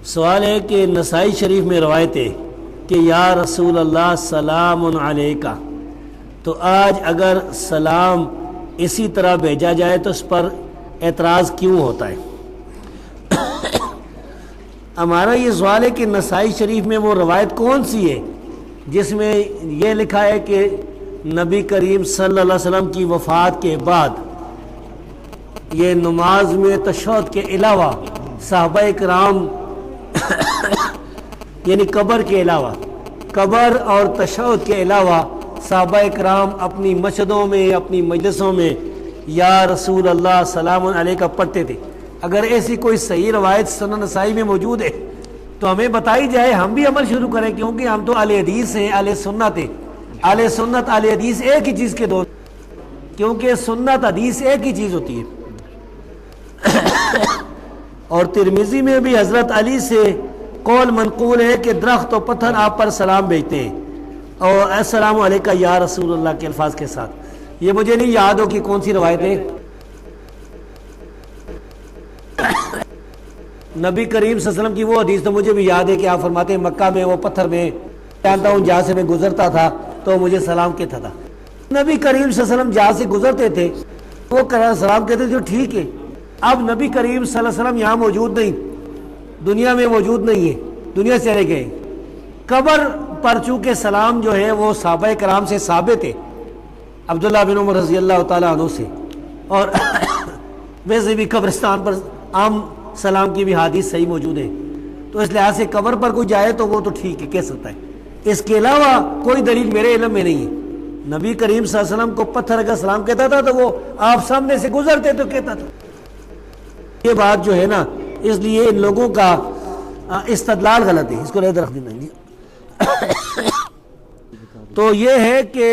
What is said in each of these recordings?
سوال ہے کہ نسائی شریف میں روایت ہے کہ یا رسول اللہ سلام علیکہ، تو آج اگر سلام اسی طرح بھیجا جائے تو اس پر اعتراض کیوں ہوتا ہے؟ ہمارا یہ سوال ہے کہ نسائی شریف میں وہ روایت کون سی ہے جس میں یہ لکھا ہے کہ نبی کریم صلی اللہ علیہ وسلم کی وفات کے بعد یہ نماز میں تشہد کے علاوہ صحابہ کرام یعنی قبر کے علاوہ، قبر اور تشہد کے علاوہ صحابہ کرام اپنی مسجدوں میں اپنی مجلسوں میں یا رسول اللہ سلام علیکہ پڑھتے تھے؟ اگر ایسی کوئی صحیح روایت سنن نسائی میں موجود ہے تو ہمیں بتائی جائے، ہم بھی عمل شروع کریں، کیونکہ ہم تو اہل حدیث ہیں، اہل سنت ہیں۔ اہل سنت اہل حدیث ایک ہی چیز کے دو، کیونکہ سنت حدیث ایک ہی چیز ہوتی ہے۔ اور ترمذی میں بھی حضرت علی سے قول منقول ہے کہ درخت و پتھر آپ پر سلام بھیجتے ہیں اور السلام علیکہ یا رسول اللہ کے الفاظ کے ساتھ۔ یہ مجھے نہیں یاد ہو کہ کون سی روایت ہے۔ نبی کریم صلی اللہ علیہ وسلم کی وہ حدیث تو مجھے بھی یاد ہے کہ آپ فرماتے ہیں مکہ میں وہ پتھر میں جانتا ہوں جہاں سے میں گزرتا تھا تو مجھے سلام کہتا تھا۔ نبی کریم صلی اللہ علیہ وسلم جہاں سے گزرتے تھے وہ سلام کہتے تھے، ٹھیک ہے۔ اب نبی کریم صلی اللہ علیہ وسلم یہاں موجود نہیں، دنیا میں موجود نہیں ہے، دنیا سے چلے گئے۔ قبر پر چونکہ سلام جو ہے وہ صحابہ کرام سے ثابت ہے، عبداللہ بن عمر رضی اللہ تعالیٰ عنہ سے، اور ویسے بھی قبرستان پر عام سلام کی بھی حدیث صحیح موجود ہے، تو اس لحاظ سے قبر پر کوئی جائے تو وہ تو ٹھیک ہے، کہہ سکتا ہے۔ اس کے علاوہ کوئی دلیل میرے علم میں نہیں ہے۔ نبی کریم صلی اللہ علیہ وسلم کو پتھر اگر سلام کہتا تھا تو وہ آپ سامنے سے گزرتے تو کہتا تھا۔ یہ بات جو ہے نا، اس لیے ان لوگوں کا استدلال غلط ہے، اس کو رکھ دینا۔ تو یہ ہے کہ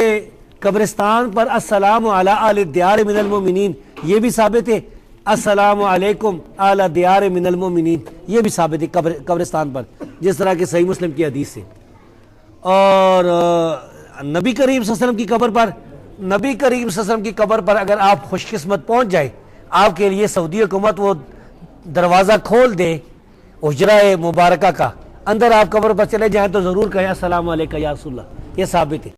قبرستان پر السلام علی اہل الدیار من المؤمنین، یہ بھی ثابت ہے۔ السلام علیکم اہل الدیار من المؤمنین، یہ بھی ثابت ہے قبرستان پر، جس طرح کہ صحیح مسلم کی حدیث سے۔ اور نبی کریم صلی اللہ علیہ وسلم کی قبر پر، نبی کریم صلی اللہ علیہ وسلم کی قبر پر اگر آپ خوش قسمت پہنچ جائے، آپ کے لیے سعودی حکومت وہ دروازہ کھول دے حجرہ مبارکہ کا، اندر آپ قبر پر چلے جائیں تو ضرور کہیں السلام علیکم یا رسول اللہ، یہ ثابت ہے۔